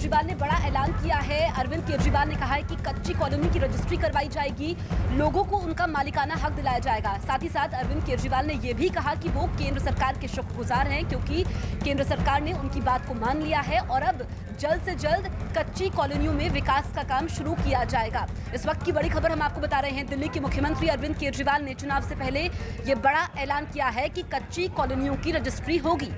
केजरीवाल ने बड़ा ऐलान किया है। अरविंद केजरीवाल ने कहा है कि कच्ची कॉलोनी की रजिस्ट्री करवाई जाएगी, लोगों को उनका मालिकाना हक दिलाया जाएगा। साथ ही साथ अरविंद केजरीवाल ने यह भी कहा कि वो केंद्र सरकार के शुक्रगुजार हैं क्योंकि केंद्र सरकार ने उनकी बात को मान लिया है और अब जल्द से जल्द कच्ची कॉलोनियों में विकास का काम शुरू किया जाएगा। इस वक्त की बड़ी खबर हम आपको बता रहे हैं। दिल्ली के मुख्यमंत्री अरविंद केजरीवाल ने चुनाव से पहले ये बड़ा ऐलान किया है कि कच्ची कॉलोनियों की रजिस्ट्री होगी।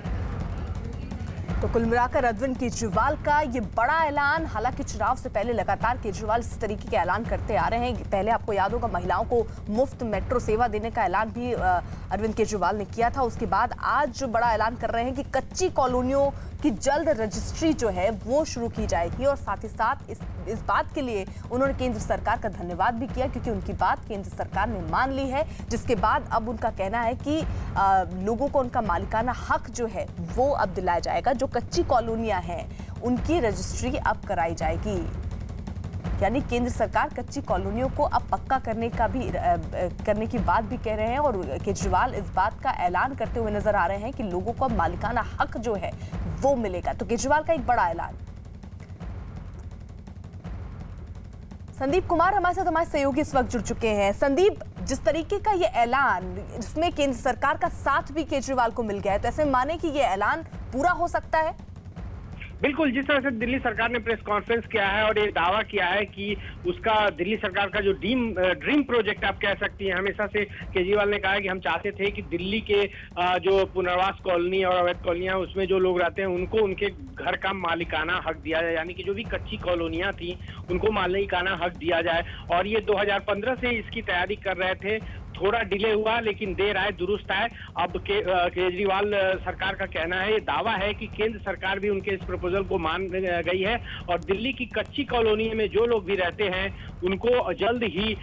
तो कुल मिलाकर अरविंद केजरीवाल का ये बड़ा ऐलान, हालांकि चुनाव से पहले लगातार केजरीवाल इस तरीके के ऐलान करते आ रहे हैं। पहले आपको याद होगा महिलाओं को मुफ्त मेट्रो सेवा देने का ऐलान भी अरविंद केजरीवाल ने किया था। उसके बाद आज जो बड़ा ऐलान कर रहे हैं कि कच्ची कॉलोनियों की जल्द रजिस्ट्री जो है वो शुरू की जाएगी और साथ ही साथ इस बात के लिए उन्होंने केंद्र सरकार का धन्यवाद भी किया क्योंकि उनकी बात केंद्र सरकार ने मान ली है, जिसके बाद अब उनका कहना है कि लोगों को उनका मालिकाना हक जो है वो अब दिलाया जाएगा। जो कच्ची कॉलोनियां हैं उनकी रजिस्ट्री अब कराई जाएगी, यानी केंद्र सरकार कच्ची कॉलोनियों को अब पक्का करने की बात भी कह रहे हैं और केजरीवाल इस बात का ऐलान करते हुए नजर आ रहे हैं कि लोगों को अब मालिकाना हक जो है वो मिलेगा। तो केजरीवाल का एक बड़ा ऐलान। संदीप कुमार हमारे साथ हमारे सहयोगी इस वक्त जुड़ चुके हैं। संदीप, जिस तरीके का ये ऐलान जिसमें केंद्र सरकार का साथ भी केजरीवाल को मिल गया है, तो ऐसे माने कि ये ऐलान पूरा हो सकता है? बिल्कुल, जिस तरह से दिल्ली सरकार ने प्रेस कॉन्फ्रेंस किया है और ये दावा किया है कि उसका दिल्ली सरकार का जो ड्रीम प्रोजेक्ट आप कह सकती हैं, हमेशा से केजरीवाल ने कहा है कि हम चाहते थे कि दिल्ली के जो पुनर्वास कॉलोनी और अवैध कॉलोनियां उसमें जो लोग रहते हैं उनको उनके घर का मालिकाना हक दिया जाए, यानी कि जो भी कच्ची कॉलोनियां थी उनको मालिकाना हक दिया जाए। और ये 2015 से इसकी तैयारी कर रहे थे। थोड़ा डिले हुआ लेकिन देर आए दुरुस्त आए। अब केजरीवाल सरकार का कहना है, ये दावा है कि केंद्र सरकार भी उनके इस प्रपोजल को मान गई है और दिल्ली की कच्ची कॉलोनी में जो लोग भी रहते हैं उनको जल्द ही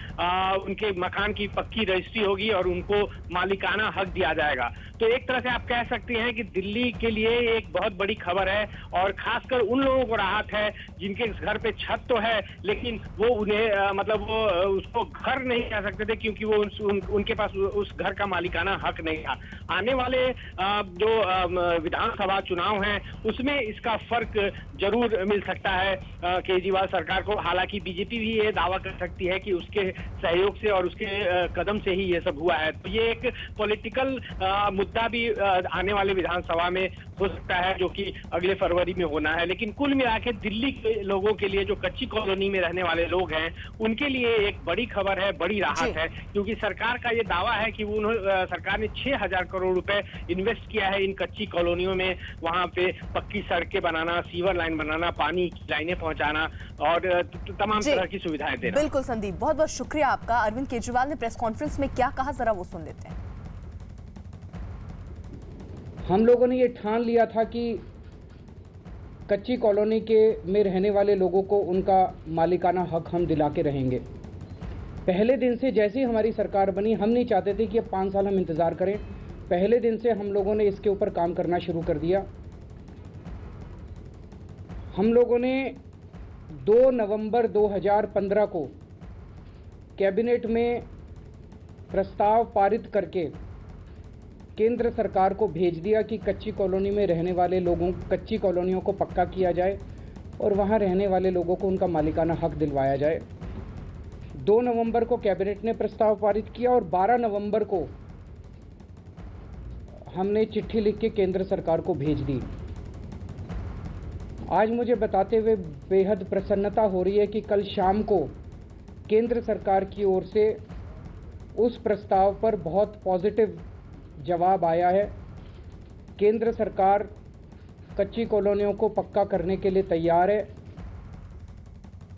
उनके मकान की पक्की रजिस्ट्री होगी और उनको मालिकाना हक दिया जाएगा। तो एक तरह से आप कह सकते हैं कि दिल्ली के लिए एक बहुत बड़ी खबर है और खासकर उन लोगों को राहत है जिनके घर पे छत तो है लेकिन वो उन्हें मतलब वो उसको घर नहीं कह सकते थे क्योंकि वो उनके पास उस घर का मालिकाना हक नहीं था। आने वाले जो विधानसभा चुनाव हैं उसमें इसका फर्क जरूर मिल सकता है केजरीवाल सरकार को। हालांकि बीजेपी भी ये दावा कर सकती है कि उसके सहयोग से और उसके कदम से ही ये सब हुआ है। तो ये एक पॉलिटिकल मुद्दा भी आने वाले विधानसभा में हो सकता है जो कि अगले फरवरी में होना है। लेकिन कुल मिला के दिल्ली के लोगों के लिए, जो कच्ची कॉलोनी में रहने वाले लोग हैं, उनके लिए एक बड़ी खबर है, बड़ी राहत है क्योंकि सरकार का ये दावा है कि सरकार ने 6,000 करोड़ रुपए इन्वेस्ट किया है इन कच्ची कॉलोनियों में। वहां पे पक्की सड़कें बनाना, सीवर लाइन बनाना, पानी की लाइनें पहुंचाना और तमाम तरह की सुविधाएं देना। बिल्कुल संदीप, बहुत बहुत शुक्रिया आपका। अरविंद केजरीवाल ने प्रेस कॉन्फ्रेंस में क्या कहा, जरा वो सुन लेते हैं। हम लोगों ने ये ठान लिया था कि कच्ची कॉलोनी में रहने वाले लोगों को उनका मालिकाना हक हम दिला के रहेंगे। पहले दिन से जैसे ही हमारी सरकार बनी, हम नहीं चाहते थे कि अब 5 साल हम इंतज़ार करें। पहले दिन से हम लोगों ने इसके ऊपर काम करना शुरू कर दिया। हम लोगों ने 2 नवंबर 2015 को कैबिनेट में प्रस्ताव पारित करके केंद्र सरकार को भेज दिया कि कच्ची कॉलोनी में रहने वाले लोगों, कच्ची कॉलोनियों को पक्का किया जाए और वहां रहने वाले लोगों को उनका मालिकाना हक दिलवाया जाए। 2 नवंबर को कैबिनेट ने प्रस्ताव पारित किया और 12 नवंबर को हमने चिट्ठी लिख के केंद्र सरकार को भेज दी। आज मुझे बताते हुए बेहद प्रसन्नता हो रही है कि कल शाम को केंद्र सरकार की ओर से उस प्रस्ताव पर बहुत पॉजिटिव जवाब आया है। केंद्र सरकार कच्ची कॉलोनियों को पक्का करने के लिए तैयार है।